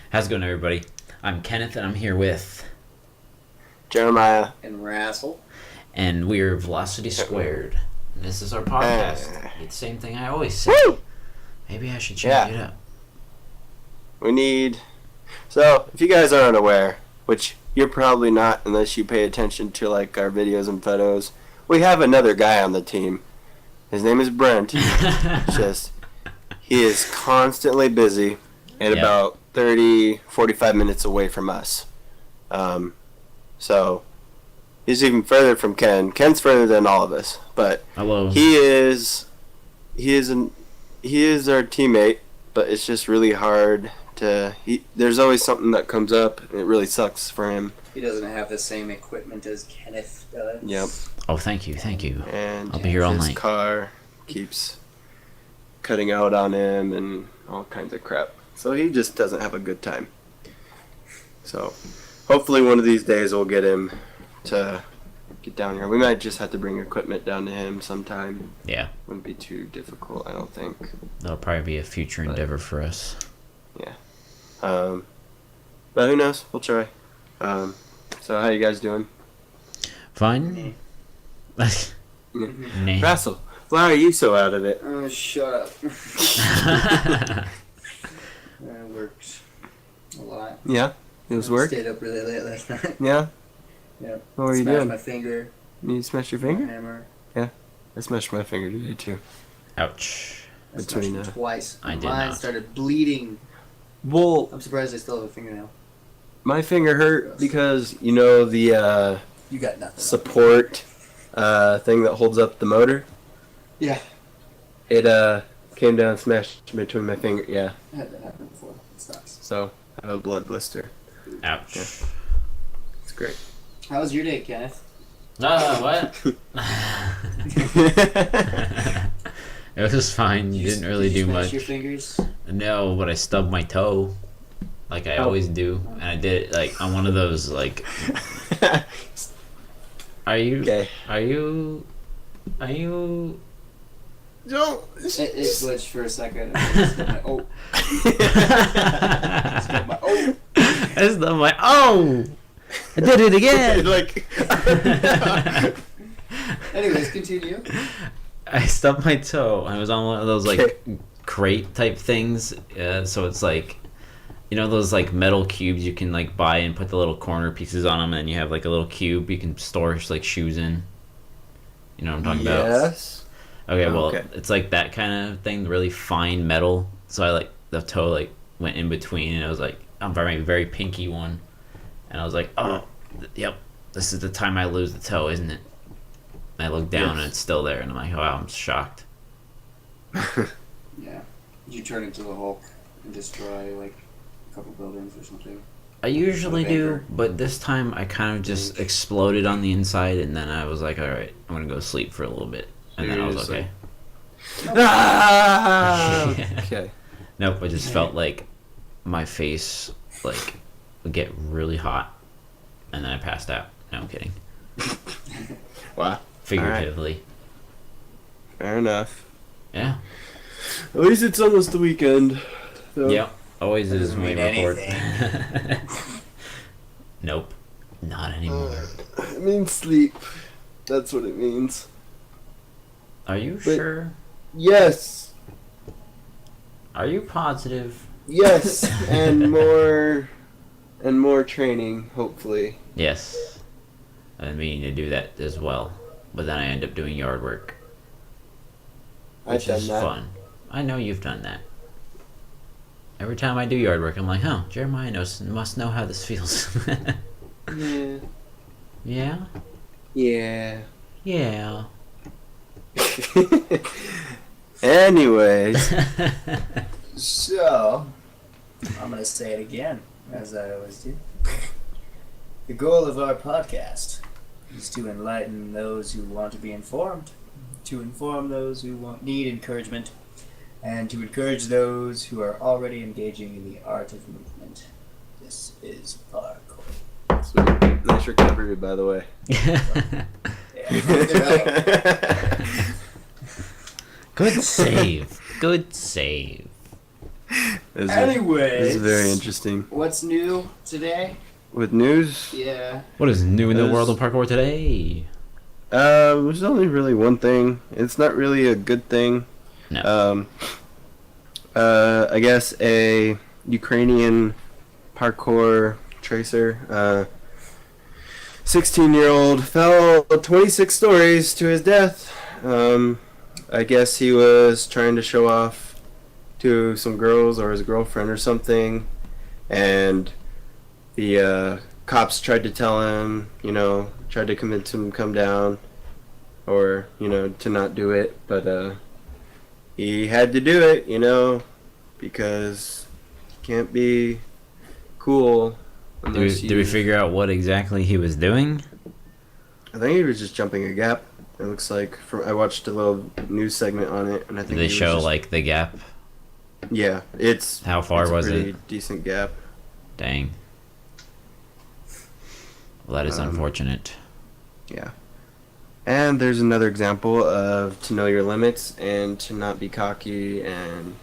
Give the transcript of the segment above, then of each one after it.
How's it going, everybody? I'm Kenneth, and I'm here with... Jeremiah. And Rassel. And we're Velocity Squared. And this is our podcast. It's the same thing I always say. Woo! Maybe I should change it up. We need... So, if you guys aren't aware, which you're probably not unless you pay attention to like our videos and photos, we have another guy on the team. His name is Brent. He is constantly busy and about 45 minutes away from us. So he's even further from Ken. Ken's further than all of us, but hello. He is our teammate, but it's just really hard to. There's always something that comes up, and it really sucks for him. He doesn't have the same equipment as Kenneth does. Yep. Oh, thank you. And I'll be here all night. His car keeps cutting out on him and all kinds of crap. So he just doesn't have a good time. So hopefully one of these days we'll get him to get down here. We might just have to bring equipment down to him sometime. Yeah. Wouldn't be too difficult, I don't think. That'll probably be a future endeavor for us. Yeah. But who knows? We'll try. So how you guys doing? Fine. Nah. Russell, why are you so out of it? Oh, shut up. I worked a lot. Yeah? It was work? Stayed up really late last night. Yeah? Yeah. What were you Smashed doing? my finger. You smashed your My finger? hammer. I smashed my finger today too. Ouch. I Between, smashed it twice. I did Mine not. started bleeding. Well, I'm surprised I still have a fingernail. my finger hurt because, you know, the You got nothing. support thing that holds up the motor? Yeah. It came down and smashed between my finger. Yeah. I had that happen before. It sucks. So, I have a blood blister. Ouch. Yeah. It's great. How was your day, Kenneth? What? It was fine. You didn't really do smash much. your fingers? No, but I stubbed my toe, like I always do, and I did it like on one of those like. Are you? Okay. Are you? Don't. It glitched for a second. Oh. I stubbed my oh. I did it again. Like. Anyways, continue. I stubbed my toe. I was on one of those like crate type things. So it's like, you know, those like metal cubes you can like buy and put the little corner pieces on them, and you have like a little cube you can store like shoes in. You know what I'm talking about? Yes. Okay, well, Okay. it's like that kind of thing, really fine metal. So I like the toe like went in between, and it was like a very very pinky one, and I was like, oh, yep, this is the time I lose the toe, isn't it? And I look down and it's still there, and I'm like, wow, I'm shocked. Yeah. You turn into the Hulk and destroy like a couple buildings or something. I usually With do, anger. but this time I kind of just exploded on the inside, and then I was like, all right, I'm gonna go sleep for a little bit, and then I was okay. Ah! Yeah. Okay. Nope, I just felt like my face like would get really hot, and then I passed out. No, I'm kidding. Wow. Figuratively. Fair enough. Yeah. At least it's almost the weekend. So. Yep. Always is Doesn't when we mean record. anything. Nope. Not anymore. It means sleep. That's what it means. Are you Wait. sure? Yes. Are you positive? Yes. and more training, hopefully. Yes. I've been meaning to do that as well, but then I end up doing yard work, I've which done is that. fun. I know you've done that. Every time I do yard work, I'm like, oh, Jeremiah must know how this feels. Yeah. Yeah? Yeah. Yeah. Anyways. So, I'm going to say it again, as I always do. The goal of our podcast is to enlighten those who want to be informed, to inform those who need encouragement, and to encourage those who are already engaging in the art of movement. This is parkour. Sweet. Nice recovery, by the way. Good save. Good save. Anyways, This is very interesting. What's new today? With news, Yeah. What is new in the There's- world of parkour today? there's only really one thing. It's not really a good thing. No. I guess a Ukrainian parkour tracer, 16-year-old, fell 26 stories to his death. I guess he was trying to show off to some girls or his girlfriend or something, and the cops tried to tell him, tried to convince him to come down, or to not do it, but he had to do it, because you can't be cool unless Did we figure out what exactly he was doing? I think he was just jumping a gap. It looks like I watched a little news segment on it, and I think Did they he was show just- like the gap? Yeah, it's How far it's a was pretty it? decent gap. Dang. Well, that is Um, unfortunate. Yeah. And there's another example of to know your limits and to not be cocky and,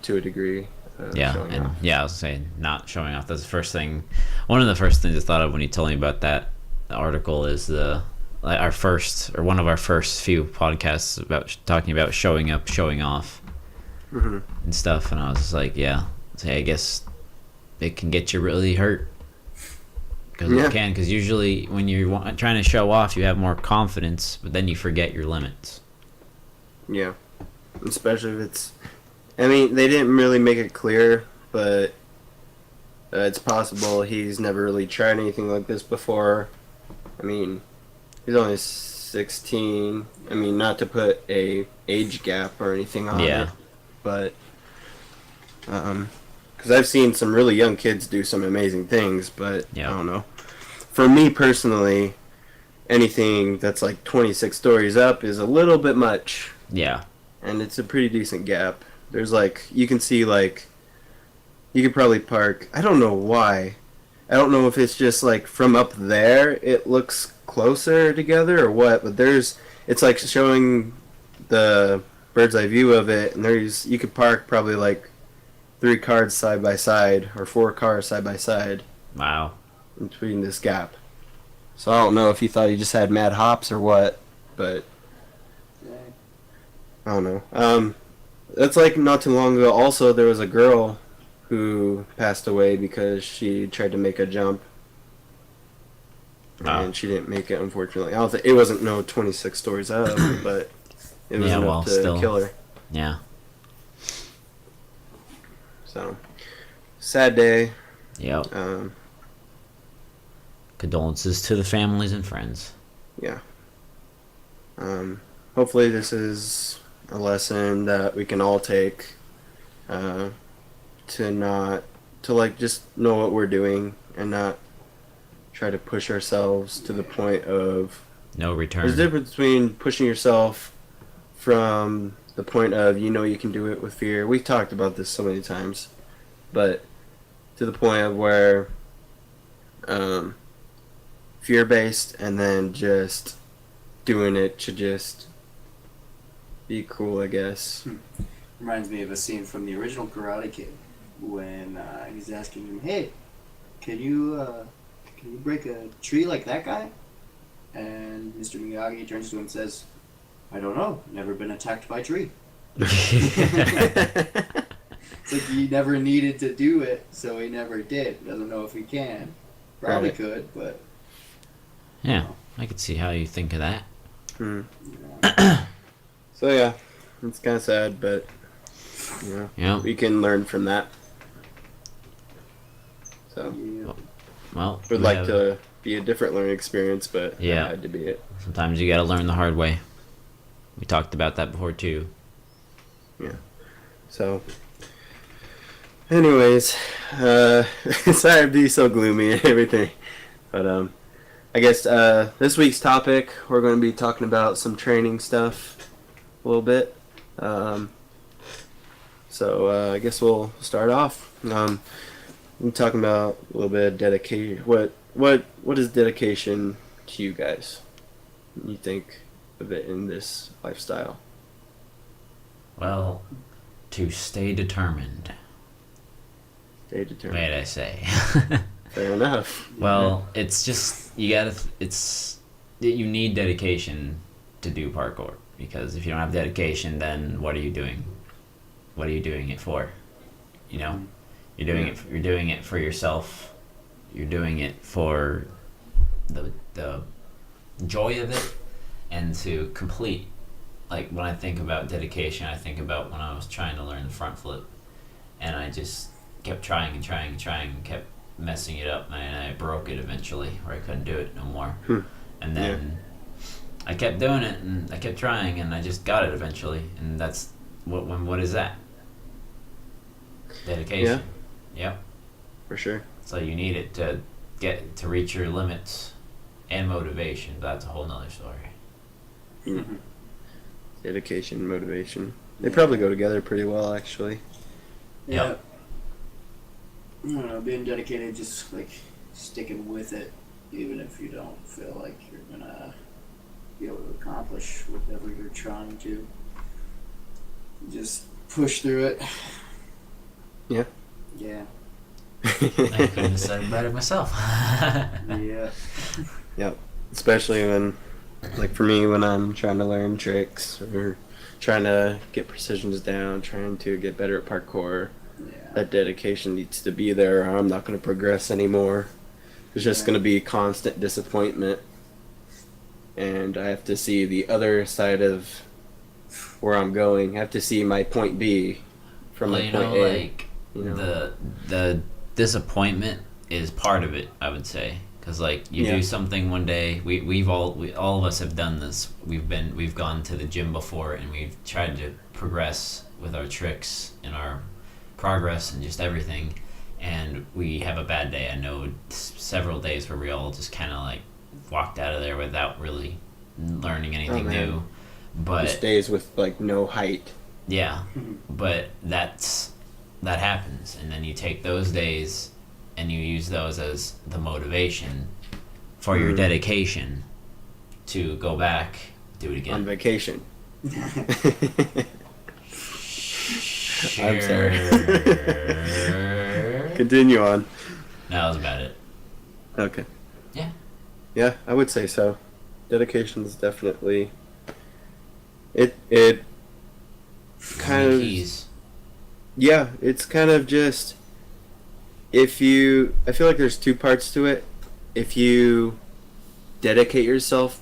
to a degree. Yeah, showing and off. yeah, I was saying not showing off. That's the first thing. One of the first things I thought of when you told me about that article is one of our first few podcasts about talking about showing up, showing off, Mhm. and stuff. And I was just like, yeah, I guess it can get you really hurt. Because Yeah. it can, because usually when you're trying to show off, you have more confidence, but then you forget your limits. Yeah. Especially if it's. I mean, they didn't really make it clear, but it's possible he's never really tried anything like this before. I mean, he's only 16. I mean, not to put a age gap or anything on Yeah. it, but because I've seen some really young kids do some amazing things, but Yeah. I don't know. For me personally, anything that's like 26 stories up is a little bit much, Yeah. and it's a pretty decent gap. There's you can see you could probably park. I don't know why. I don't know if it's just from up there it looks closer together or what, but it's like showing the bird's eye view of it, and you could park probably 3 cars side by side or 4 cars side by side Wow. in between this gap. So I don't know if he thought he just had mad hops or what, but I don't know. That's not too long ago. Also, there was a girl who passed away because she tried to make a jump. And she didn't make it, unfortunately. I don't think it wasn't no 26 stories up, but it was Yeah, enough well, to still. kill her. Yeah. So, sad day. Yep. Um, Condolences to the families and friends. yeah. Hopefully this is a lesson that we can all take to just know what we're doing and not try to push ourselves to the point of No return. there's a difference between pushing yourself from the point of you can do it with fear. We've talked about this so many times, but to the point of where fear based and then just doing it to just be cool, I guess. Reminds me of a scene from the original Karate Kid when he's asking him, "Hey, can you break a tree like that guy?" And Mr. Miyagi turns to him and says, "I don't know. Never been attacked by a tree." It's like he never needed to do it, so he never did. Doesn't know if he can. Probably Right. could, but Yeah, I could see how you think of that. So yeah, it's kind of sad, but Yeah. we can learn from that. So yeah. Well, would we like have- to be a different learning experience, but Yeah. that had to be it. Sometimes you gotta learn the hard way. We talked about that before too. So, anyways, sorry to be so gloomy and everything, but I guess this week's topic we're going to be talking about some training stuff a little bit. So I guess we'll start off. I'm talking about a little bit of dedication. What is dedication to you guys? You think of it in this lifestyle? Well, to stay determined, Stay determined. may I say. Fair enough. Well, it's just you need dedication to do parkour, because if you don't have dedication, then what are you doing? What are you doing it for? You know, you're doing it for yourself. You're doing it for the joy of it, and to complete. Like, when I think about dedication, I think about when I was trying to learn the front flip, and I just kept trying and kept messing it up, and I broke it eventually, where I couldn't do it no more. And then I kept doing it, and I kept trying, and I just got it eventually. And that's what is that? Dedication. Yep. For sure. So you need it to reach your limits, and motivation. That's a whole nother story. Mm-hmm. Dedication, motivation. They probably go together pretty well, actually. Yeah. Yep. I don't know, being dedicated, just like sticking with it, even if you don't feel like you're gonna be able to accomplish whatever you're trying to. Just push through it. Yeah. Yeah. I couldn't have said it better myself. Yeah. Yep. Especially when, like for me, when I'm trying to learn tricks or trying to get precisions down, trying to get better at parkour, that dedication needs to be there, or I'm not going to progress anymore. There's just going to be constant disappointment, and I have to see the other side of where I'm going. I have to see my point B from my point A. Like, you know? the disappointment is part of it, I would say, because like you do something one day. We all of us have done this. We've gone to the gym before, and we've tried to progress with our tricks and our progress and just everything, and we have a bad day. I know several days where we all just kind of like walked out of there without really learning anything new. But just days with like no height. Yeah, but that happens, and then you take those days and you use those as the motivation for your dedication to go back, do it again. On vacation. Sure. I'm sorry. Continue on. No, that was about it. Okay. Yeah. Yeah, I would say so. Dedication is definitely it kind of Keys. yeah, it's kind of just I feel like there's two parts to it. If you dedicate yourself,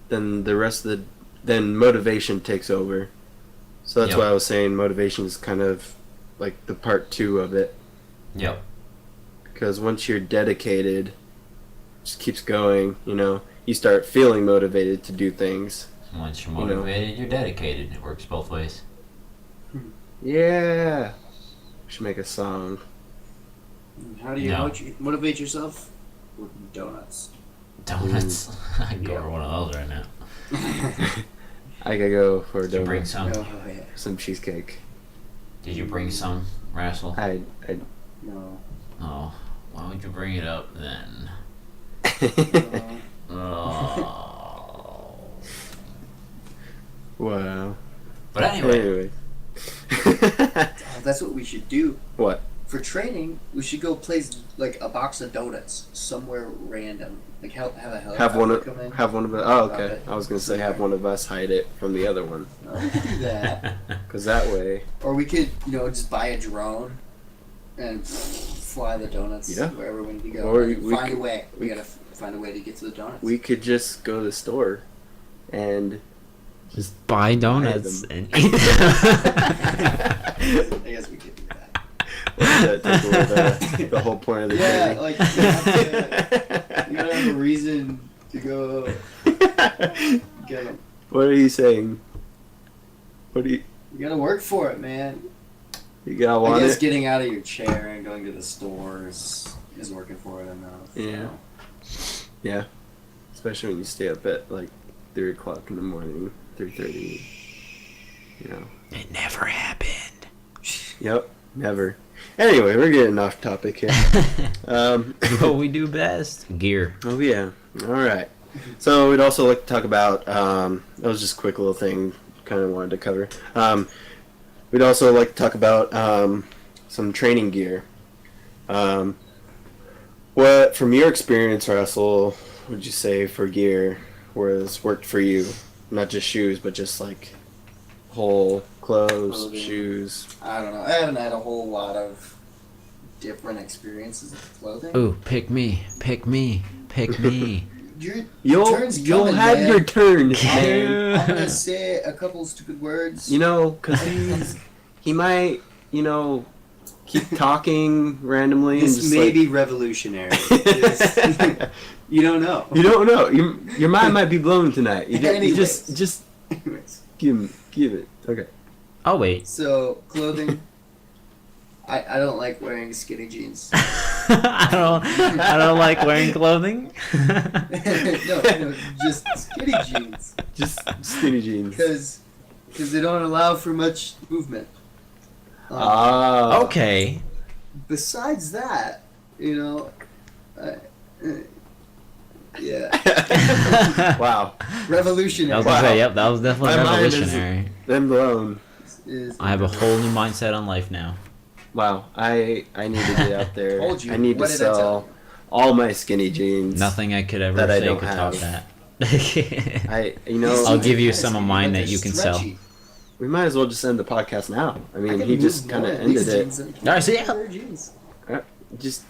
then then motivation takes over. So that's why I was saying motivation is kind of like the part 2 of it. Yep. Because once you're dedicated, it just keeps going, you start feeling motivated to do things. Once you're motivated, you're dedicated. It works both ways. Yeah. We should make a song. How do you motivate yourself? With donuts. Donuts? I can go for one of those right now. I could go for a Did you bring donut. some? Oh, yeah. Some cheesecake. Did you bring some, Rassel? No. Oh, why would you bring it up then? Oh. Wow. But anyway. Anyway. That's what we should do. What? For training, we should go place like a box of donuts somewhere random. Like have a helicopter Have one come in. of us. Oh, okay. Okay. I was gonna say have one of us hide it from the other one, No, we could do that. because that way. Or we could, just buy a drone and fly the donuts wherever we need to go. Or And we find could- a way. We gotta find a way to get to the donuts. We could just go to the store, and Just buy donuts them. and eat them. I guess we could do that. that take away the whole point of the Yeah, journey. like you gotta have a reason to go get them. What are you saying? You gotta work for it, man. You gotta I want guess it? getting out of your chair and going to the stores is working for it enough. Yeah. So. Yeah. Especially when you stay up at like 3 o'clock in the morning, 3:30. It never happened. Yep. Never. Anyway, we're getting off topic here. What we do best. Gear. Oh yeah. All right. So we'd also like to talk about. That was just a quick little thing. Kind of wanted to cover. we'd also like to talk about some training gear. What, from your experience, Russell, would you say for gear was worked for you? Not just shoes, but just like whole clothes, Clothing. shoes. I don't know. I haven't had a whole lot of different experiences with clothing. Ooh, pick me. Your turn's You'll coming, have man. your turn, Yeah. man. I'm gonna say a couple stupid words. You know, because he might, keep talking randomly. and This just may like, be revolutionary. You don't know. You don't know. Your mind might be blown tonight. You Anyways. just Anyways, give it. Okay. I'll wait. so clothing. I don't like wearing skinny jeans. I don't like wearing clothing. no, just skinny jeans. Just skinny jeans. Because they don't allow for much movement. Ah. Okay. Besides that, yeah, Wow. revolutionary. I was gonna say, yep, that was definitely My mind is- revolutionary. Them blown. Is- I have a whole new mindset on life now. Wow. I need to get out there. Told you. I need What to did I tell sell all my skinny jeans. Nothing I could ever That I say don't could top have. that. I'll give you Yes, some of but mine they're that you can sell. stretchy. We might as well just end the podcast now. I I mean, can he move just more kind of of these ended it. jeans than I can Alright, so yeah. other jeans. Just,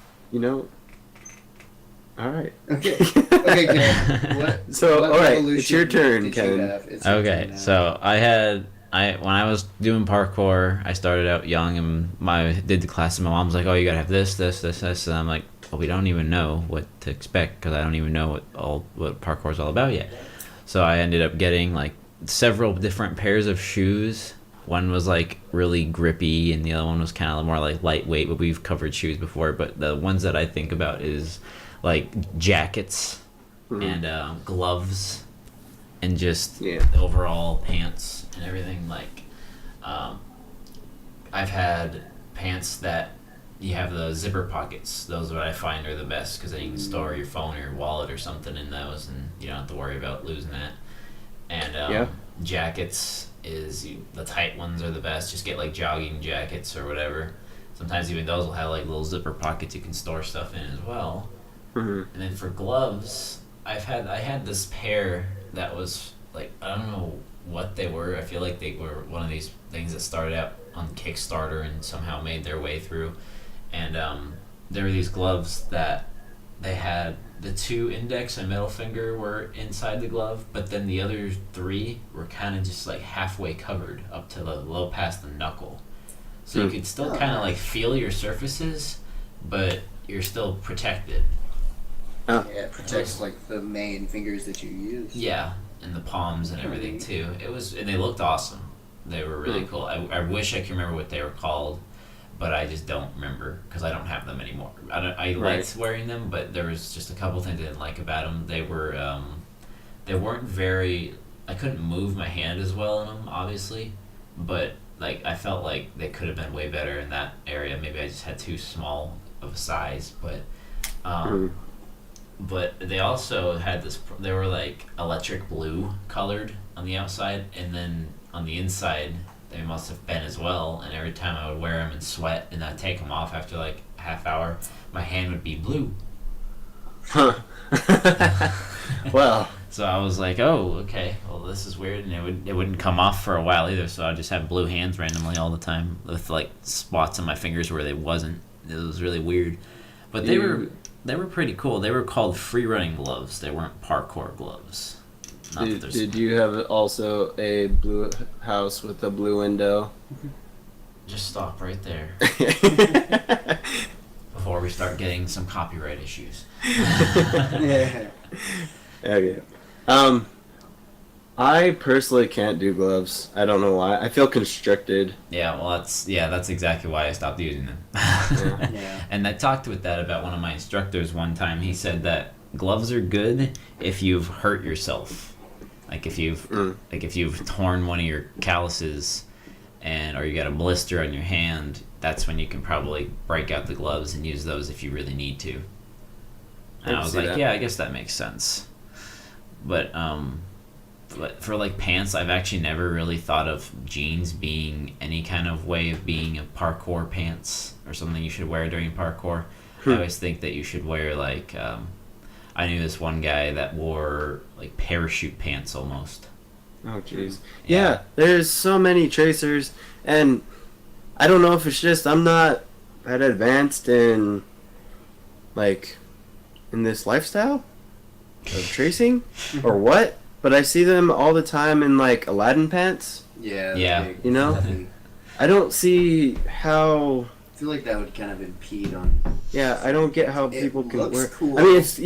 all right. Okay. Okay, Ken. What? So, what all right, revolution it's your turn, did you Kevin. have? It's your Okay, turn now. so when I was doing parkour, I started out young and did the class, and my mom was like, "Oh, you gotta have this," and I'm like, "Well, we don't even know what to expect because I don't even know what parkour is all about yet." So I ended up getting like several different pairs of shoes. One was like really grippy, and the other one was kind of more like lightweight. But we've covered shoes before. But the ones that I think about is like jackets and gloves, and just Yeah. the overall pants and everything. Like, I've had pants that you have the zipper pockets. Those are what I find are the best because then you can store your phone or your wallet or something in those, and you don't have to worry about losing that. And Yeah. jackets the tight ones are the best. Just get like jogging jackets or whatever. Sometimes even those will have like little zipper pockets you can store stuff in as well. Mhm. And then for gloves, I had this pair that was like, I don't know what they were. I feel like they were one of these things that started out on Kickstarter and somehow made their way through. And there were these gloves that they had the 2 index and middle finger were inside the glove, but then the other 3 were kind of just like halfway covered up to the low past the knuckle. So you could still kind of like feel your surfaces, but you're still protected. Yeah, it protects like the main fingers that you use. Yeah, and the palms and everything too. And they looked awesome. They were really cool. I wish I could remember what they were called, but I just don't remember because I don't have them anymore. I liked wearing them, but there was just a couple things I didn't like about them. They weren't very. I couldn't move my hand as well in them, obviously, but like I felt like they could have been way better in that area. Maybe I just had too small of a size, but. But they also had this. They were like electric blue colored on the outside, and then on the inside, they must have been as well. And every time I would wear them and sweat, and I'd take them off after like a half hour, my hand would be blue. Huh. Well. So I was like, oh, okay, well this is weird, and it wouldn't come off for a while either. So I just have blue hands randomly all the time with like spots on my fingers where they wasn't. It was really weird, but they were pretty cool. They were called free running gloves. They weren't parkour gloves. Not that Did you have also a blue house with a blue window? Just stop right there before we start getting some copyright issues. Yeah. Okay. I personally can't do gloves. I don't know why. I feel constricted. Yeah, well, that's exactly why I stopped using them. Yeah. And I talked with that about one of my instructors one time. He said that gloves are good if you've hurt yourself, like if you've torn one of your calluses, or you got a blister on your hand. That's when you can probably break out the gloves and use those if you really need to. And I was like, yeah, I guess that makes sense. But But for like pants, I've actually never really thought of jeans being any kind of way of being a parkour pants or something you should wear during parkour. I always think that you should wear like I knew this one guy that wore like parachute pants almost. Oh jeez. Yeah, there's so many tracers, and I don't know if it's just I'm not that advanced in like in this lifestyle of tracing or what, but I see them all the time in like Aladdin pants. Yeah. Yeah. big- You know? definitely. I don't see how. I feel like that would kind of impede on. Yeah, I don't get how It people can looks wear. cool. I mean, it's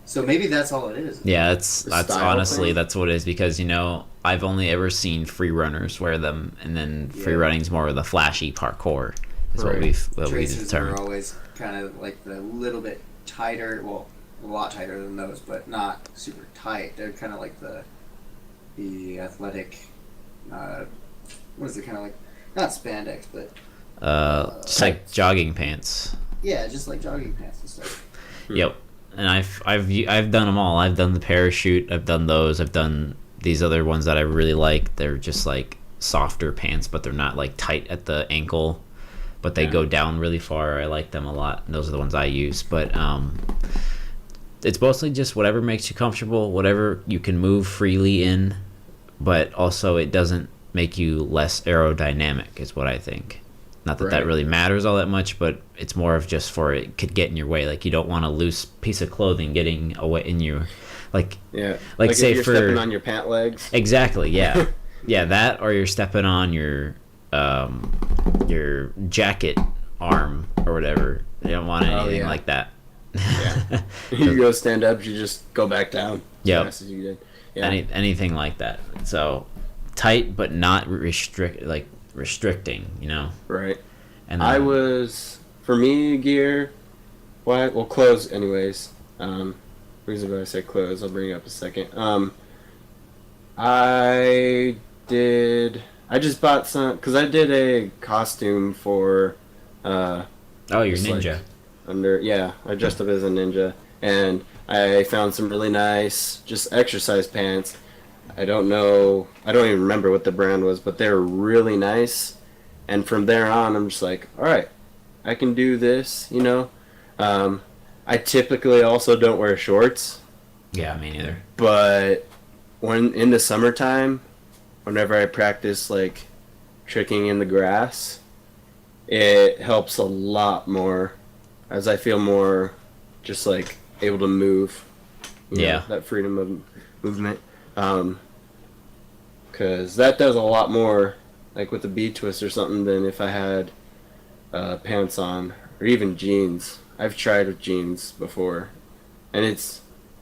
So maybe that's all it is. Yeah, that's style honestly thing. that's what it is because I've only ever seen free runners wear them, and then free Yeah. running's more of the flashy parkour. Is what Right. we Tracers are determined. always kind of like the little bit tighter. Well, a lot tighter than those, but not super tight. They're kind of like the athletic. What is it? Kind of like not spandex, but Just like jogging pants. yeah, just like jogging pants and stuff. Yep. And I've done them all. I've done the parachute. I've done those. I've done these other ones that I really like. They're just like softer pants, but they're not like tight at the ankle, but they go down really far. I like them a lot. And those are the ones I use. But it's mostly just whatever makes you comfortable, whatever you can move freely in, but also it doesn't make you less aerodynamic is what I think. Not that that Right. really matters all that much, but it's more of just for it could get in your way. Like you don't want a loose piece of clothing getting away in you. Like Yeah. Like, say if you're for- stepping on your pant legs. exactly, yeah. Yeah, that or you're stepping on your jacket arm or whatever. You don't want anything yeah. like that. Yeah. You go stand up, you just go back down. Yep. As fast as you did. Yeah. Anything like that. So tight but not restricting, Right. And I was, for me, gear, well, clothes anyways. Reason why I say clothes, I'll bring it up in a second. I just bought some, because I did a costume for, oh, you're just like- ninja. I dressed up as a ninja, and I found some really nice, just exercise pants. I don't even remember what the brand was, but they were really nice. And from there on, I'm just like, all right, I can do this, I typically also don't wear shorts, Yeah, me neither. but when in the summertime, whenever I practice like tricking in the grass, it helps a lot more as I feel more just like able to move. Yeah. That freedom of movement. Because that does a lot more, like with a bead twist or something, than if I had pants on or even jeans. I've tried with jeans before, and it's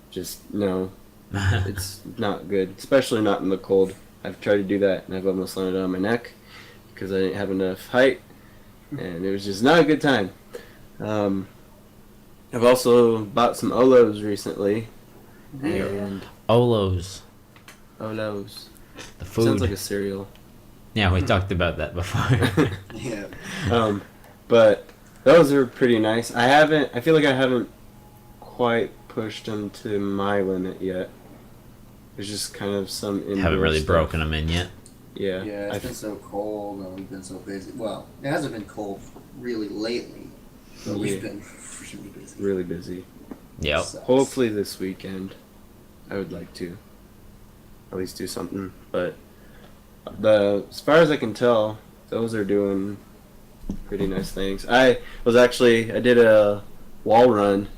just it's not good, especially not in the cold. I've tried to do that, and I've almost landed on my neck because I didn't have enough height, and it was just not a good time. I've also bought some Olos recently, and Olos, Olos the food. sounds like a cereal. Yeah, we talked about that before. Yeah. But those are pretty nice. I feel like I haven't quite pushed them to my limit yet. There's just kind of some indoor Haven't really stuff. broken them in yet. Yeah. Yeah, it's been so cold and we've been so busy. Well, it hasn't been cold really lately, but Yeah. we've been really busy. Really busy. Yep. Sucks. Hopefully this weekend, I would like to at least do something. But as far as I can tell, those are doing pretty nice things. I did a wall run,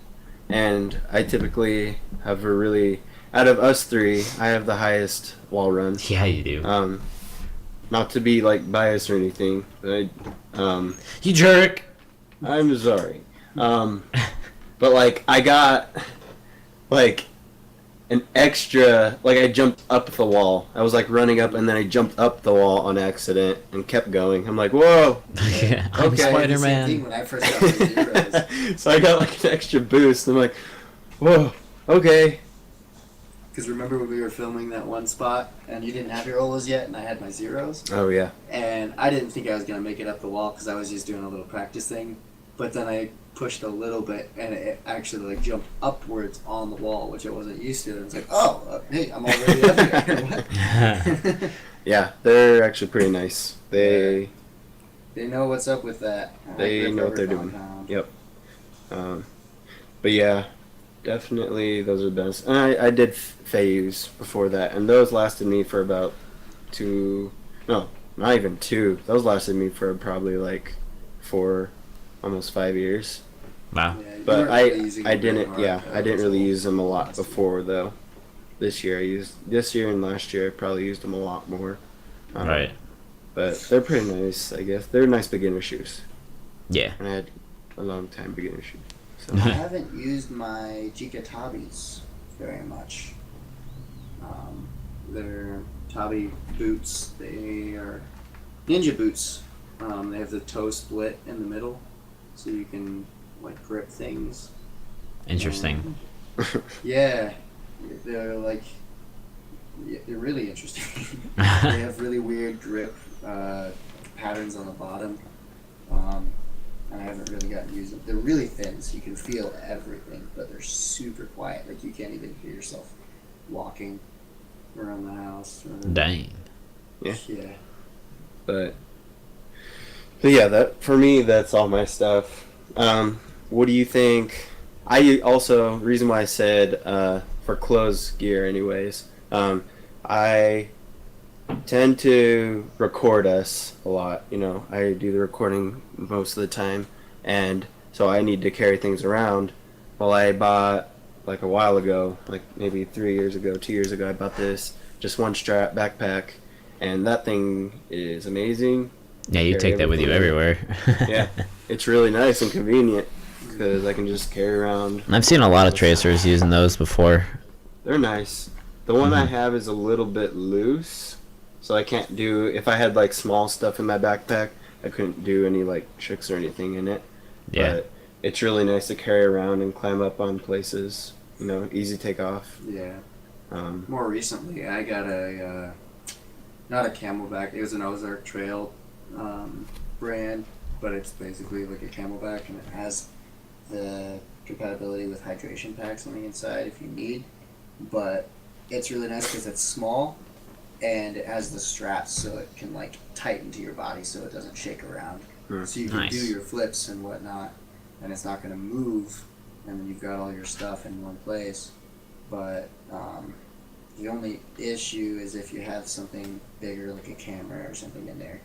and I typically have out of us three, I have the highest wall run. Yeah, you do. Not to be like biased or anything, but You jerk. I'm sorry. But like I got like an extra, like I jumped up the wall. I was like running up and then I jumped up the wall on accident and kept going. I'm like, whoa. Yeah, I'm Okay. I did the same thing Spider-Man. when I first got to zeros. So I got like an extra boost. I'm like, whoa, okay. Because remember when we were filming that one spot and you didn't have your Olas yet and I had my zeros? Oh yeah. And I didn't think I was going to make it up the wall because I was just doing a little practice thing. but then I pushed a little bit and it actually like jumped upwards on the wall, which I wasn't used to. And it's like, oh, hey, I'm already up here. Yeah, they're actually pretty nice. They know what's up with that. They know what they're doing. Yep. But yeah, definitely those are the best. And I did Feius before that, and those lasted me for about not even 2. Those lasted me for probably like 4, almost 5 years. Wow. Yeah, But I didn't really use them a lot before though. This year and last year I probably used them a lot more. Right. But they're pretty nice, I guess. They're nice beginner shoes. Yeah. And I had a long time beginner shoes. So. I haven't used my Jika Tabis very much. They're Tabi boots. They are ninja boots. They have the toe split in the middle, so you can like grip things. Interesting. Yeah, they're like they're really interesting. They have really weird grip patterns on the bottom. And I haven't really gotten to use them. They're really thin, so you can feel everything, but they're super quiet. Like you can't even hear yourself walking around the house. Dang. Yeah. Yeah. But yeah, that for me, that's all my stuff. What do you think? I also reason why I said for clothes gear, anyways. I tend to record us a lot. You know, I do the recording most of the time, and so I need to carry things around. Well, I bought like a while ago, like maybe 3 years ago, 2 years ago, I bought this just one strap backpack, and that thing is amazing. Yeah, you take that with you everywhere. Yeah, it's really nice and convenient because I can just carry around. I've seen a lot of tracers using those before. They're nice. The one I have is a little bit loose, so I can't do, if I had like small stuff in my backpack, I couldn't do any like tricks or anything in it. Yeah. But it's really nice to carry around and climb up on places, you know, easy take off. Yeah. More recently, I got a not a Camelback. It was an Ozark Trail brand, but it's basically like a Camelback, and it has the compatibility with hydration packs on the inside if you need. But it's really nice because it's small, and it has the straps so it can like tighten to your body so it doesn't shake around. So you can Nice. do your flips and whatnot, and it's not going to move, and then you've got all your stuff in one place. But the only issue is if you have something bigger like a camera or something in there,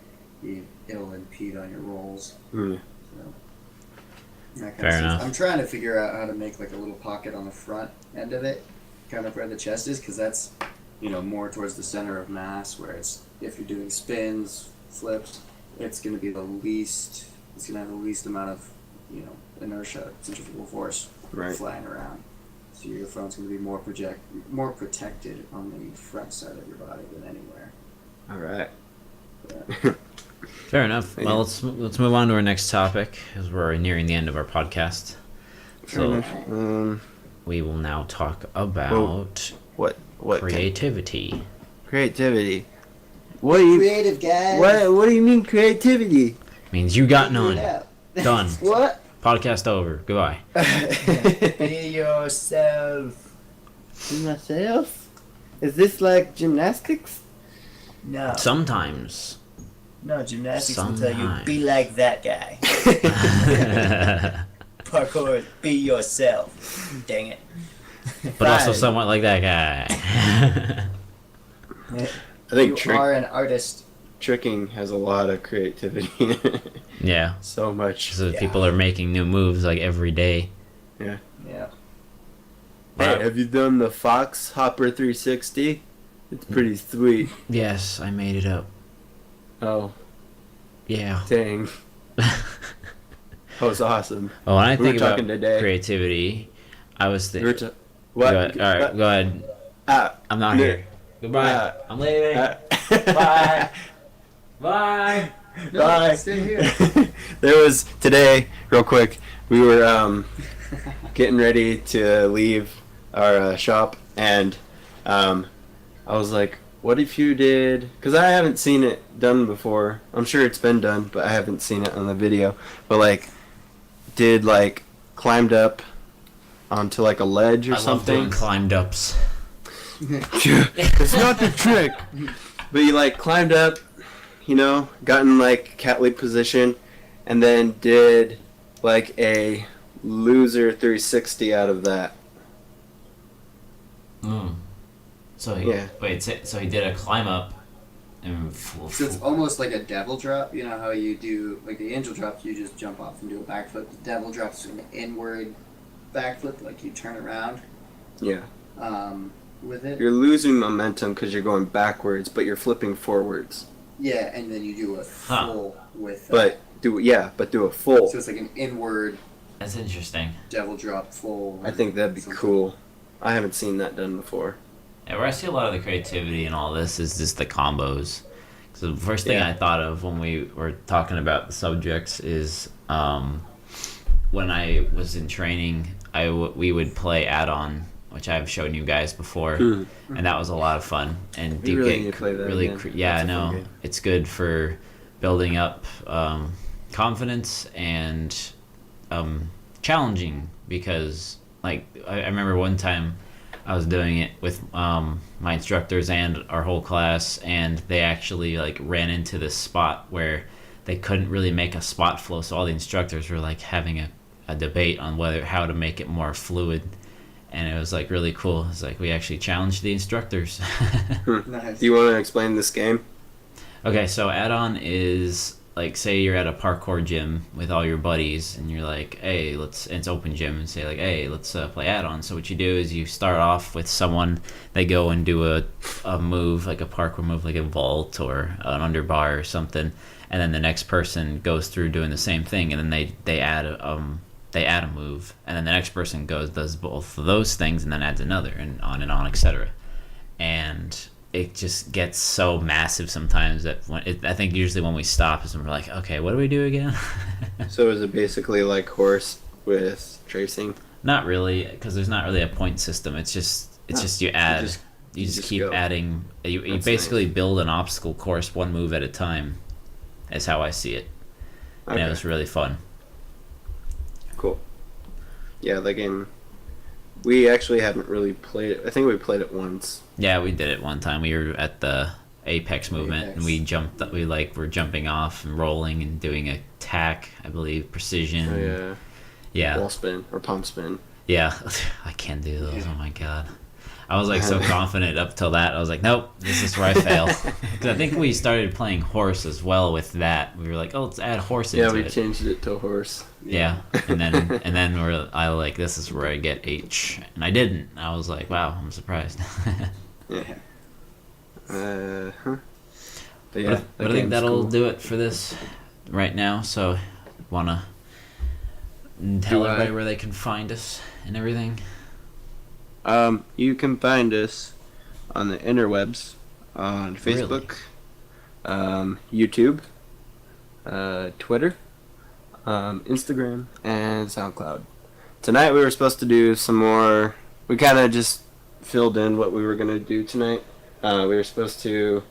it'll impede on your rolls. Mm. So, that kind Fair of stuff. enough. I'm trying to figure out how to make like a little pocket on the front end of it, kind of where the chest is, because that's, you know, more towards the center of mass, where it's, if you're doing spins, flips, it's going to be the least, it's going to have the least amount of, you know, inertia, centrifugal force Right. flying around. So your phone's going to be more protected on the front side of your body than anywhere. All right. Yeah. Fair enough. Yeah. Well, let's move on to our next topic, as we're nearing the end of our podcast. So we will now talk about What creativity. creativity? What do you Creative guys. what do you mean creativity? Means you got Figure it none. out. Done. What? Podcast over. Goodbye. Be yourself. Myself? Is this like gymnastics? No. Sometimes. No, gymnastics will tell you, Sometimes. be like that guy. Parkour, be yourself. Dang it. But also Fine. somewhat like that guy. I think You are an artist. tricking has a lot of creativity. Yeah. So much. So people are making new moves like every day. Yeah. Hey, have you done the Fox Hopper 360? It's pretty sweet. Yes, I made it up. Oh, Yeah. dang. That was awesome. Oh, when I We were think about talking today. creativity, I was We were thinking. what? Go ahead. All right, go ahead. I'm not no. here. Goodbye. I'm leaving. Bye. Bye. No, Bye. stay here. There was today, real quick. We were getting ready to leave our shop, and I was like, "What if you did?" Because I haven't seen it done before. I'm sure it's been done, but I haven't seen it on the video. But like, did like climbed up onto like a ledge or I love doing something. climbed ups. It's not the trick. But you like climbed up, you know, got in like cat leap position, and then did like a loser 360 out of that. So he Yeah. so he did a climb up, and So it's almost like a devil drop. You know how you do, like the angel drops, you just jump off and do a backflip. The devil drops an inward backflip, like you turn around Yeah. with it. You're losing momentum because you're going backwards, but you're flipping forwards. Yeah, and then you do a full with But do a full. So it's like an inward that's interesting. devil drop full. I think that'd be something. cool. I haven't seen that done before. Yeah, where I see a lot of the creativity in all this is just the combos. So the first thing Yeah. I thought of when we were talking about the subjects is when I was in training, we would play add-on, which I've shown you guys before, and that was a lot of fun. And We you really get need to play that really, again. yeah, I That's a fun know game. it's good for building up confidence and challenging because, like, I remember one time I was doing it with my instructors and our whole class, and they actually like ran into this spot where they couldn't really make a spot flow, so all the instructors were like having a debate on how to make it more fluid, and it was like really cool. It's like we actually challenged the instructors. Nice. Do you want to explain this game? Okay, so add-on is like, say you're at a parkour gym with all your buddies and you're like, hey, it's open gym, and say like, hey, let's play add-on. So what you do is you start off with someone, they go and do a move, like a parkour move, like a vault or an underbar or something, and then the next person goes through doing the same thing, and then they add a move, and then the next person does both of those things and then adds another, and on, etc. And it just gets so massive sometimes that I think usually when we stop is when we're like, okay, what do we do again? So is it basically like horse with tracing? Not really, because there's not really a point system. It's just you add, you just keep go. adding. You That's basically nice. build an obstacle course one move at a time. Is how I see it, and Okay. it was really fun. Cool. Yeah, that game. We actually haven't really played it. I think we played it once. Yeah, we did it one time. We were at the Apex movement, and we jumped. We were jumping off and rolling and doing a tack, I believe, precision. Oh, yeah. Yeah, Wall spin or pump spin. yeah. I can't do those. Oh my god. I was like so confident up till that. I was like, nope, this is where I fail. Because I think we started playing horse as well with that. We were like, oh, let's add horse into Yeah, we it. changed it to horse. Yeah, and then I like, this is where I get H, and I didn't. I was like, wow, I'm surprised. Yeah. Huh. But But I think game's that'll cool. do it for this right now. So, wanna tell Do I? everybody where they can find us and everything? You can find us on the interwebs, on Really? Facebook, YouTube, Twitter, Instagram, and SoundCloud. Tonight we were supposed to do some more. We kind of just filled in what we were gonna do tonight. We were supposed to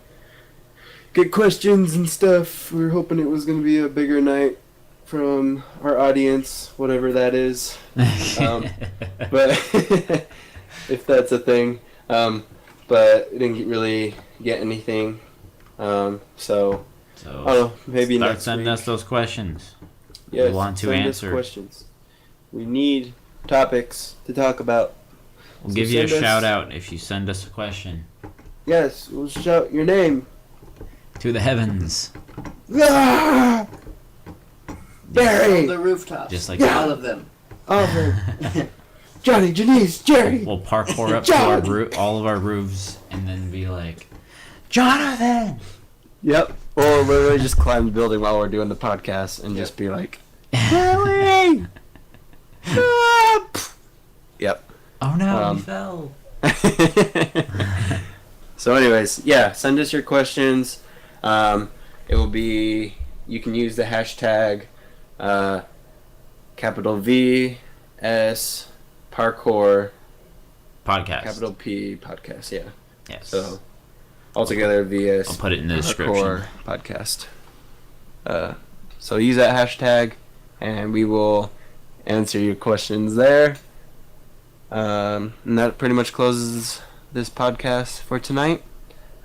get questions and stuff. We were hoping it was gonna be a bigger night from our audience, whatever that is. But if that's a thing, but we didn't really get anything. So so I don't know, maybe start next sending week. us those questions. Yes, want to send answer. us questions. We need topics to talk about. We'll So give you a send us- shout out if you send us a question Yes, we'll shout your name. to the heavens. Ah! Barry, The rooftops. Just like all of them. Oliver, Johnny, Janice, Jerry. We'll parkour up to John! all of our roofs and then be like, Jonathan! Yep. Or literally just climb the building while we're doing the podcast and just be like, Barry. Ah! Yep. Oh no, Um, he fell. So anyways, yeah, send us your questions. It will be, you can use the hashtag capital V S parkour Podcast. capital P podcast, yeah. Yes. So altogether VS I'll put it in the parkour description. podcast. So use that hashtag and we will answer your questions there. And that pretty much closes this podcast for tonight.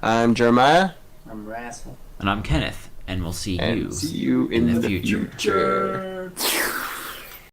I'm Jeremiah. I'm Rascal. And I'm Kenneth, and we'll see And you see you in the future.